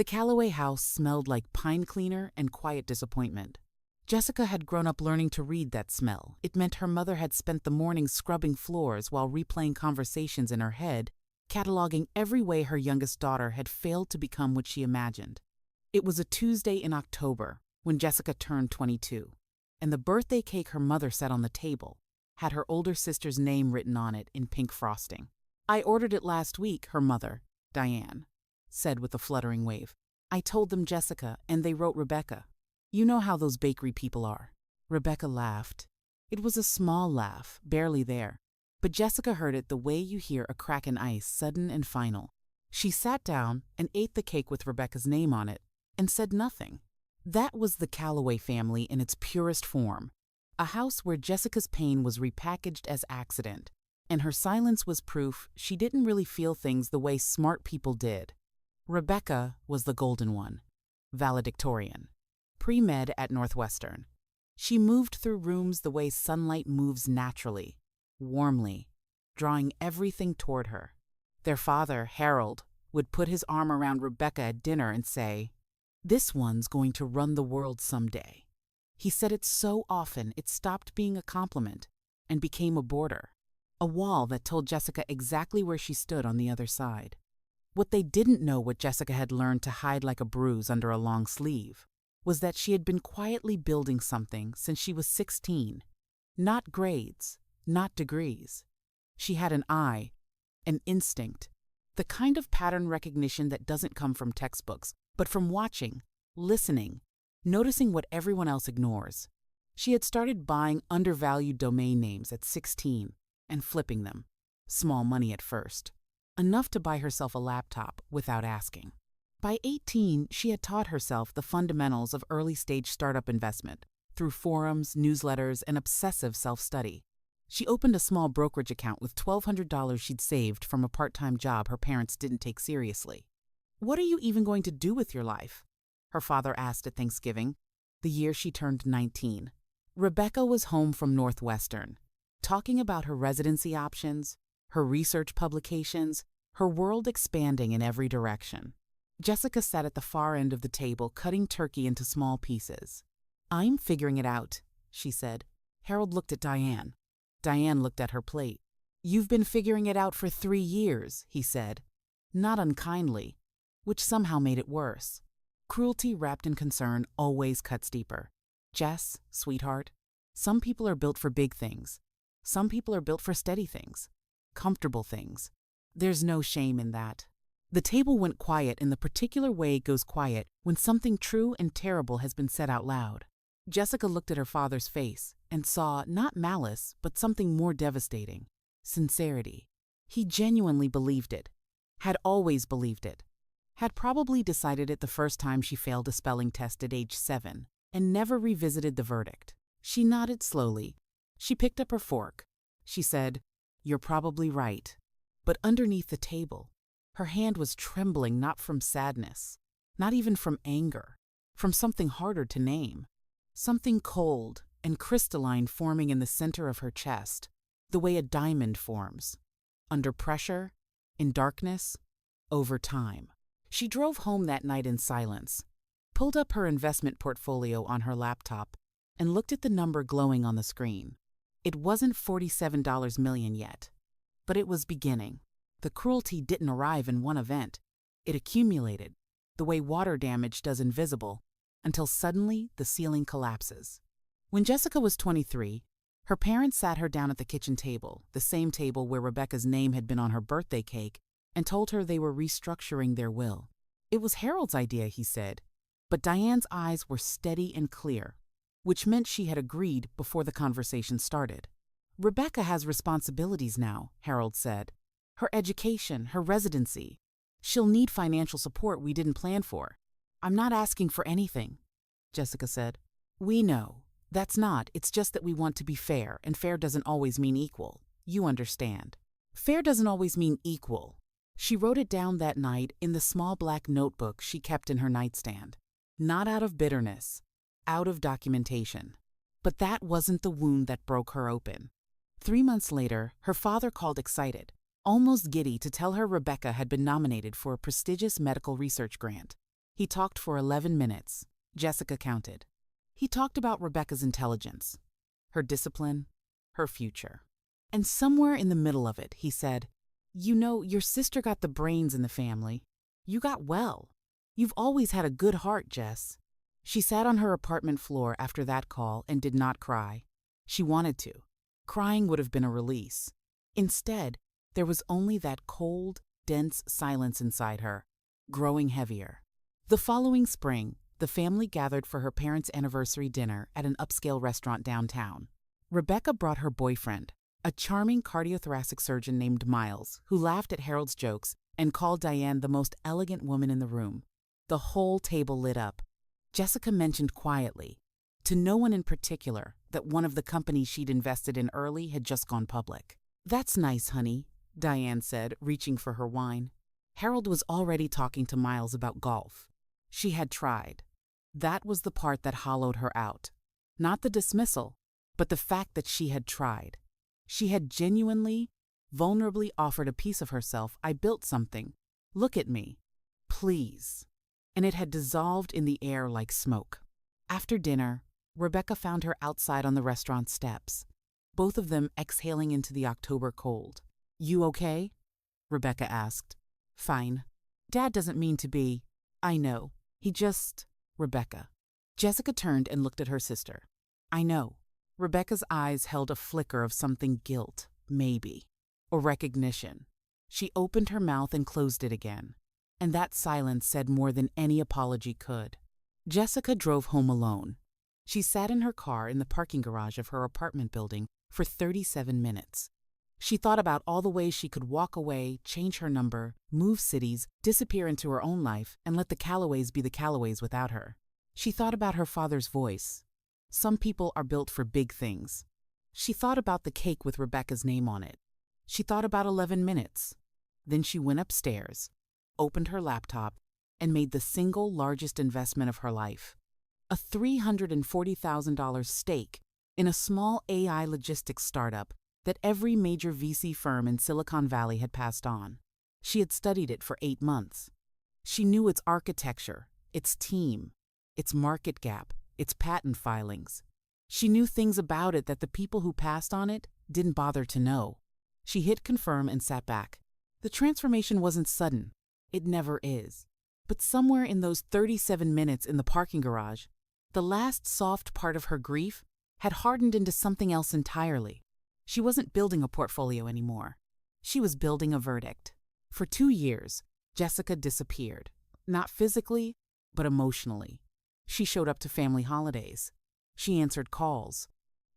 The Calloway house smelled like pine cleaner and quiet disappointment. Jessica had grown up learning to read that smell. It meant her mother had spent the mornings scrubbing floors while replaying conversations in her head, cataloging every way her youngest daughter had failed to become what she imagined. It was a Tuesday in October when Jessica turned 22, and the birthday cake her mother set on the table had her older sister's name written on it in pink frosting. "I ordered it last week," her mother, Diane, said with a fluttering wave. "I told them Jessica, and they wrote Rebecca. You know how those bakery people are." Rebecca laughed. It was a small laugh, barely there, but Jessica heard it the way you hear a crack in ice, sudden and final. She sat down and ate the cake with Rebecca's name on it and said nothing. That was the Calloway family in its purest form, a house where Jessica's pain was repackaged as accident, and her silence was proof she didn't really feel things the way smart people did. Rebecca was the golden one, valedictorian, pre-med at Northwestern. She moved through rooms the way sunlight moves naturally, warmly, drawing everything toward her. Their father, Harold, would put his arm around Rebecca at dinner and say, "This one's going to run the world someday." He said it so often it stopped being a compliment and became a border, a wall that told Jessica exactly where she stood on the other side. What they didn't know, what Jessica had learned to hide like a bruise under a long sleeve, was that she had been quietly building something since she was 16. Not grades, not degrees. She had an eye, an instinct, the kind of pattern recognition that doesn't come from textbooks, but from watching, listening, noticing what everyone else ignores. She had started buying undervalued domain names at 16 and flipping them, small money at first, enough to buy herself a laptop without asking. By 18, she had taught herself the fundamentals of early-stage startup investment through forums, newsletters, and obsessive self-study. She opened a small brokerage account with $1,200 she'd saved from a part-time job her parents didn't take seriously. "What are you even going to do with your life?" her father asked at Thanksgiving, the year she turned 19. Rebecca was home from Northwestern, talking about her residency options, her research publications, her world expanding in every direction. Jessica sat at the far end of the table, cutting turkey into small pieces. "I'm figuring it out," she said. Harold looked at Diane. Diane looked at her plate. "You've been figuring it out for 3 years," he said, not unkindly, which somehow made it worse. Cruelty wrapped in concern always cuts deeper. "Jess, sweetheart, some people are built for big things. Some people are built for steady things, comfortable things. There's no shame in that." The table went quiet in the particular way it goes quiet when something true and terrible has been said out loud. Jessica looked at her father's face and saw not malice, but something more devastating: sincerity. He genuinely believed it, had always believed it, had probably decided it the first time she failed a spelling test at age 7, and never revisited the verdict. She nodded slowly. She picked up her fork. She said, "You're probably right." But underneath the table, her hand was trembling, not from sadness, not even from anger, from something harder to name. Something cold and crystalline forming in the center of her chest, the way a diamond forms. Under pressure, in darkness, over time. She drove home that night in silence, pulled up her investment portfolio on her laptop, and looked at the number glowing on the screen. It wasn't $47 million yet, but it was beginning. The cruelty didn't arrive in one event. It accumulated, the way water damage does invisible, until suddenly the ceiling collapses. When Jessica was 23, her parents sat her down at the kitchen table, the same table where Rebecca's name had been on her birthday cake, and told her they were restructuring their will. It was Harold's idea, he said, but Diane's eyes were steady and clear, which meant she had agreed before the conversation started. "Rebecca has responsibilities now," Harold said. "Her education, her residency. She'll need financial support we didn't plan for." "I'm not asking for anything," Jessica said. "We know. That's not. It's just that we want to be fair, and fair doesn't always mean equal. You understand. Fair doesn't always mean equal." She wrote it down that night in the small black notebook she kept in her nightstand. Not out of bitterness, out of documentation. But that wasn't the wound that broke her open. 3 months later, her father called excited, almost giddy, to tell her Rebecca had been nominated for a prestigious medical research grant. He talked for 11 minutes. Jessica counted. He talked about Rebecca's intelligence, her discipline, her future. And somewhere in the middle of it, he said, "You know, your sister got the brains in the family. You got well. You've always had a good heart, Jess." She sat on her apartment floor after that call and did not cry. She wanted to. Crying would have been a release. Instead, there was only that cold, dense silence inside her, growing heavier. The following spring, the family gathered for her parents' anniversary dinner at an upscale restaurant downtown. Rebecca brought her boyfriend, a charming cardiothoracic surgeon named Miles, who laughed at Harold's jokes and called Diane the most elegant woman in the room. The whole table lit up. Jessica mentioned quietly, to no one in particular, that one of the companies she'd invested in early had just gone public. "That's nice, honey," Diane said, reaching for her wine. Harold was already talking to Miles about golf. She had tried. That was the part that hollowed her out. Not the dismissal, but the fact that she had tried. She had genuinely, vulnerably offered a piece of herself. "I built something. Look at me. Please." And it had dissolved in the air like smoke. After dinner, Rebecca found her outside on the restaurant steps, both of them exhaling into the October cold. "You okay?" Rebecca asked. "Fine. Dad doesn't mean to be." "I know. He just..." "Rebecca." Jessica turned and looked at her sister. "I know." Rebecca's eyes held a flicker of something: guilt, maybe, or recognition. She opened her mouth and closed it again, and that silence said more than any apology could. Jessica drove home alone. She sat in her car in the parking garage of her apartment building for 37 minutes. She thought about all the ways she could walk away, change her number, move cities, disappear into her own life, and let the Calloways be the Calloways without her. She thought about her father's voice. "Some people are built for big things." She thought about the cake with Rebecca's name on it. She thought about 11 minutes. Then she went upstairs, opened her laptop, and made the single largest investment of her life: a $340,000 stake in a small AI logistics startup that every major VC firm in Silicon Valley had passed on. She had studied it for 8 months. She knew its architecture, its team, its market cap, its patent filings. She knew things about it that the people who passed on it didn't bother to know. She hit confirm and sat back. The transformation wasn't sudden. It never is. But somewhere in those 37 minutes in the parking garage, the last soft part of her grief had hardened into something else entirely. She wasn't building a portfolio anymore. She was building a verdict. For 2 years, Jessica disappeared. Not physically, but emotionally. She showed up to family holidays. She answered calls.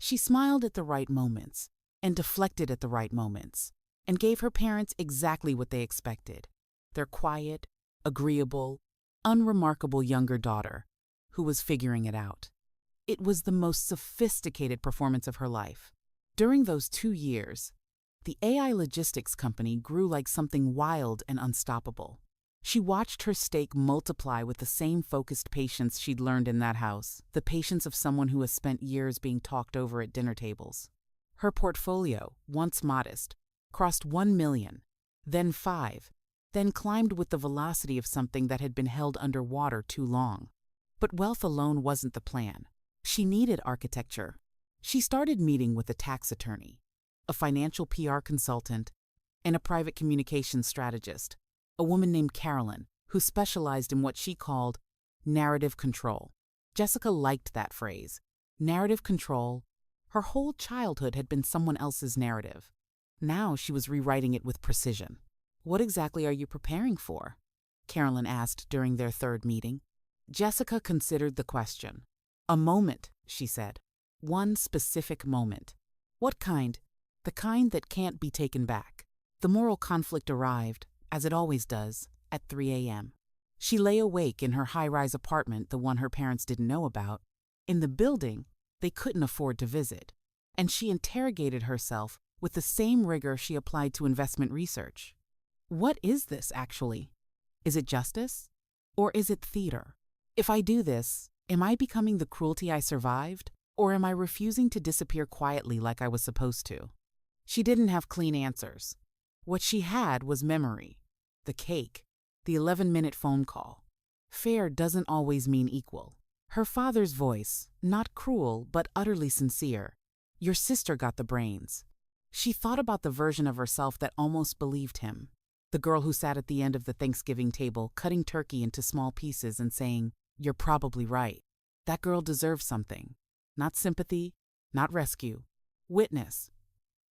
She smiled at the right moments and deflected at the right moments and gave her parents exactly what they expected: their quiet, agreeable, unremarkable younger daughter who was figuring it out. It was the most sophisticated performance of her life. During those 2 years, the AI logistics company grew like something wild and unstoppable. She watched her stake multiply with the same focused patience she'd learned in that house, the patience of someone who has spent years being talked over at dinner tables. Her portfolio, once modest, crossed 1 million, then 5, then climbed with the velocity of something that had been held underwater too long. But wealth alone wasn't the plan. She needed architecture. She started meeting with a tax attorney, a financial PR consultant, and a private communications strategist, a woman named Carolyn, who specialized in what she called narrative control. Jessica liked that phrase, narrative control. Her whole childhood had been someone else's narrative. Now she was rewriting it with precision. "What exactly are you preparing for?" Carolyn asked during their third meeting. Jessica considered the question. "A moment," she said. "One specific moment." "What kind?" "The kind that can't be taken back." The moral conflict arrived, as it always does, at 3 a.m. She lay awake in her high-rise apartment, the one her parents didn't know about. In the building, they couldn't afford to visit. And she interrogated herself with the same rigor she applied to investment research. What is this, actually? Is it justice? Or is it theater? If I do this, am I becoming the cruelty I survived? Or am I refusing to disappear quietly like I was supposed to? She didn't have clean answers. What she had was memory. The cake, the 11-minute phone call, Fair doesn't always mean equal. Her father's voice, not cruel but utterly sincere. Your sister got the brains. She thought about the version of herself that almost believed him. The girl who sat at the end of the Thanksgiving table, cutting turkey into small pieces and saying, "You're probably right." That girl deserved something. Not sympathy, not rescue. Witness.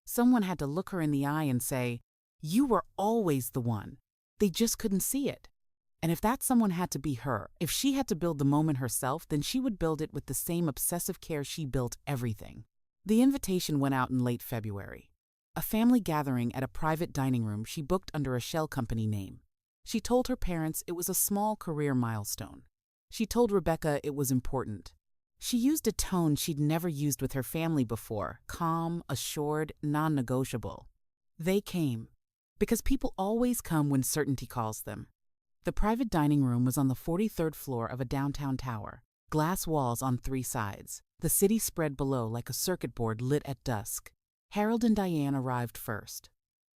Someone had to look her in the eye and say, "You were always the one." They just couldn't see it. And if that someone had to be her, if she had to build the moment herself, then she would build it with the same obsessive care she built everything. The invitation went out in late February. A family gathering at a private dining room she booked under a shell company name. She told her parents it was a small career milestone. She told Rebecca it was important. She used a tone she'd never used with her family before, calm, assured, non-negotiable. They came. Because people always come when certainty calls them. The private dining room was on the 43rd floor of a downtown tower, glass walls on 3 sides, the city spread below like a circuit board lit at dusk. Harold and Diane arrived first.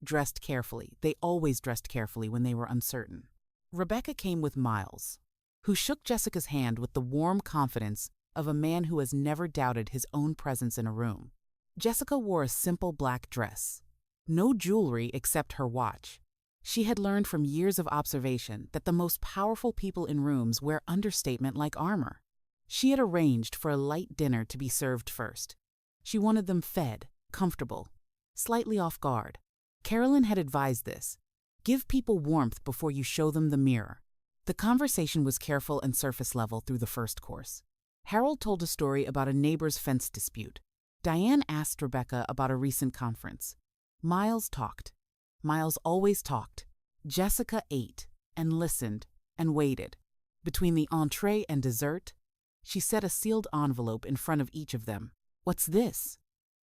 Dressed carefully, they always dressed carefully when they were uncertain. Rebecca came with Miles, who shook Jessica's hand with the warm confidence of a man who has never doubted his own presence in a room. Jessica wore a simple black dress. No jewelry except her watch. She had learned from years of observation that the most powerful people in rooms wear understatement like armor. She had arranged for a light dinner to be served first. She wanted them fed, comfortable, slightly off guard. Carolyn had advised this. Give people warmth before you show them the mirror. The conversation was careful and surface level through the first course. Harold told a story about a neighbor's fence dispute. Diane asked Rebecca about a recent conference. Miles talked. Miles always talked. Jessica ate and listened and waited. Between the entree and dessert, she set a sealed envelope in front of each of them. "What's this?"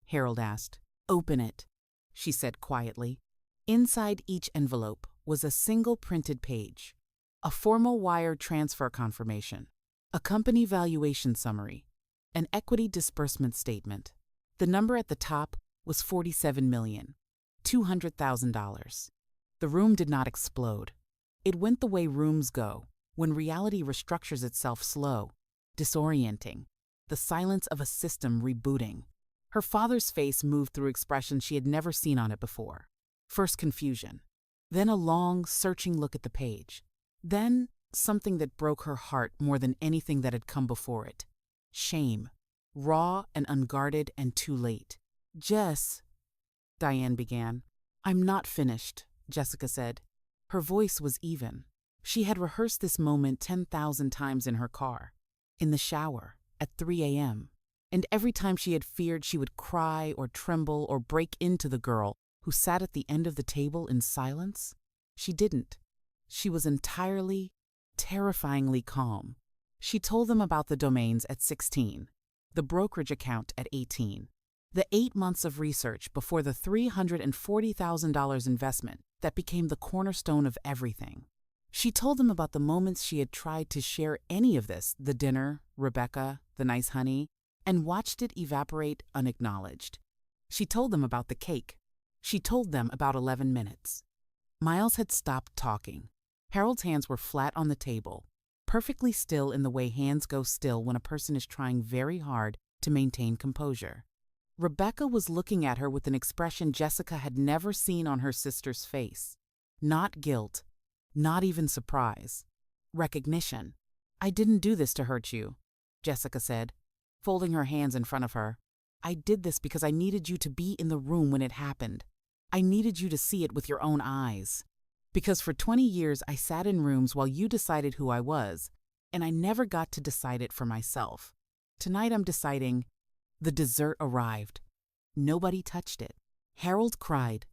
Harold asked. "Open it," she said quietly. Inside each envelope was a single printed page, a formal wire transfer confirmation, a company valuation summary, an equity disbursement statement. The number at the top was $47,200,000. The room did not explode. It went the way rooms go, when reality restructures itself slow, disorienting, the silence of a system rebooting. Her father's face moved through expressions she had never seen on it before. First confusion, then a long, searching look at the page. Then something that broke her heart more than anything that had come before it. Shame, raw and unguarded and too late. "Jess," Diane began. "I'm not finished," Jessica said. Her voice was even. She had rehearsed this moment 10,000 times in her car, in the shower, at 3 a.m., and every time she had feared she would cry or tremble or break into the girl who sat at the end of the table in silence, she didn't. She was entirely, terrifyingly calm. She told them about the domains at 16, the brokerage account at 18, the 8 months of research before the $340,000 investment that became the cornerstone of everything. She told them about the moments she had tried to share any of this, the dinner, Rebecca, the nice honey, and watched it evaporate unacknowledged. She told them about the cake. She told them about 11 minutes. Miles had stopped talking. Harold's hands were flat on the table, perfectly still in the way hands go still when a person is trying very hard to maintain composure. Rebecca was looking at her with an expression Jessica had never seen on her sister's face. Not guilt, not even surprise. Recognition. "I didn't do this to hurt you," Jessica said, folding her hands in front of her. "I did this because I needed you to be in the room when it happened. I needed you to see it with your own eyes. Because for 20 years I sat in rooms while you decided who I was, and I never got to decide it for myself. Tonight I'm deciding." The dessert arrived. Nobody touched it. Harold cried.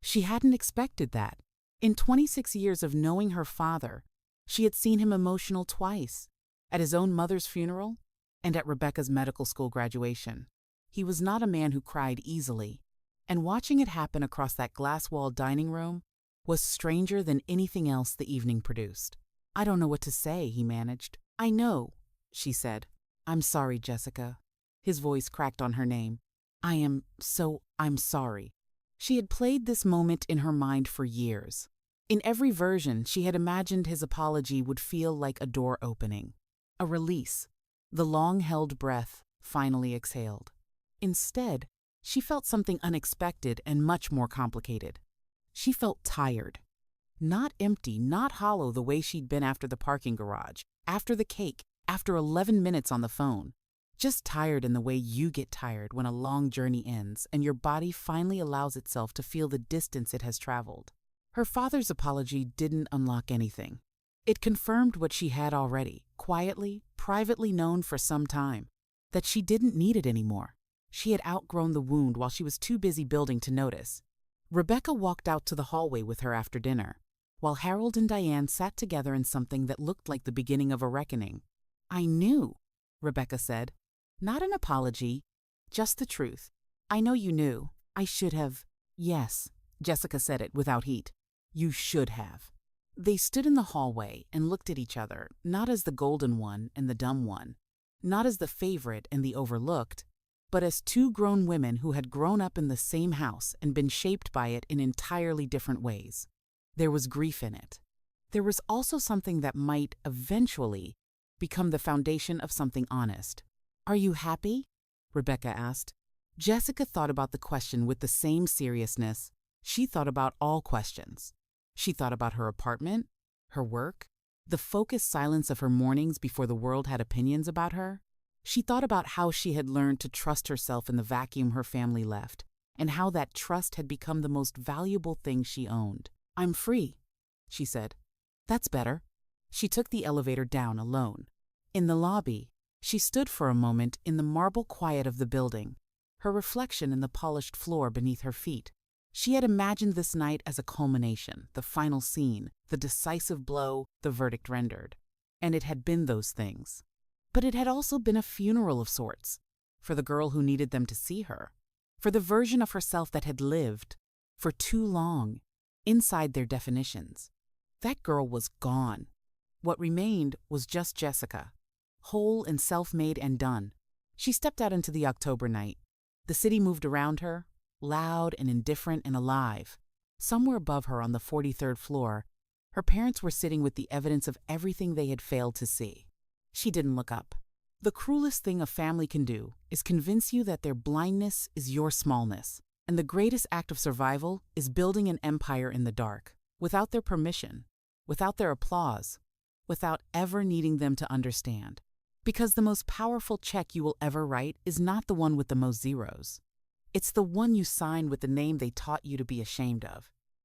She hadn't expected that. In 26 years of knowing her father, she had seen him emotional twice, at his own mother's funeral and at Rebecca's medical school graduation. He was not a man who cried easily, and watching it happen across that glass-walled dining room was stranger than anything else the evening produced. "I don't know what to say," he managed. "I know," she said. "I'm sorry, Jessica." His voice cracked on her name. I'm sorry." She had played this moment in her mind for years. In every version, she had imagined his apology would feel like a door opening, a release, the long-held breath finally exhaled. Instead, she felt something unexpected and much more complicated. She felt tired. Not empty, not hollow the way she'd been after the parking garage, after the cake, after 11 minutes on the phone. Just tired in the way you get tired when a long journey ends and your body finally allows itself to feel the distance it has traveled. Her father's apology didn't unlock anything. It confirmed what she had already, quietly, privately known for some time, that she didn't need it anymore. She had outgrown the wound while she was too busy building to notice. Rebecca walked out to the hallway with her after dinner, while Harold and Diane sat together in something that looked like the beginning of a reckoning. "I knew," Rebecca said. "Not an apology, just the truth. I know you knew. I should have." "Yes," Jessica said it without heat. "You should have." They stood in the hallway and looked at each other, not as the golden one and the dumb one, not as the favorite and the overlooked, but as two grown women who had grown up in the same house and been shaped by it in entirely different ways. There was grief in it. There was also something that might, eventually, become the foundation of something honest. "Are you happy?" Rebecca asked. Jessica thought about the question with the same seriousness. She thought about all questions. She thought about her apartment, her work, the focused silence of her mornings before the world had opinions about her. She thought about how she had learned to trust herself in the vacuum her family left, and how that trust had become the most valuable thing she owned. "I'm free," she said. "That's better." She took the elevator down alone. In the lobby, she stood for a moment in the marble quiet of the building, her reflection in the polished floor beneath her feet. She had imagined this night as a culmination, the final scene, the decisive blow, the verdict rendered. And it had been those things. But it had also been a funeral of sorts, for the girl who needed them to see her, for the version of herself that had lived, for too long, inside their definitions. That girl was gone. What remained was just Jessica, whole and self-made and done. She stepped out into the October night. The city moved around her, loud and indifferent and alive. Somewhere above her on the 43rd floor, her parents were sitting with the evidence of everything they had failed to see. She didn't look up. The cruelest thing a family can do is convince you that their blindness is your smallness, and the greatest act of survival is building an empire in the dark, without their permission, without their applause, without ever needing them to understand. Because the most powerful check you will ever write is not the one with the most zeros. It's the one you sign with the name they taught you to be ashamed of.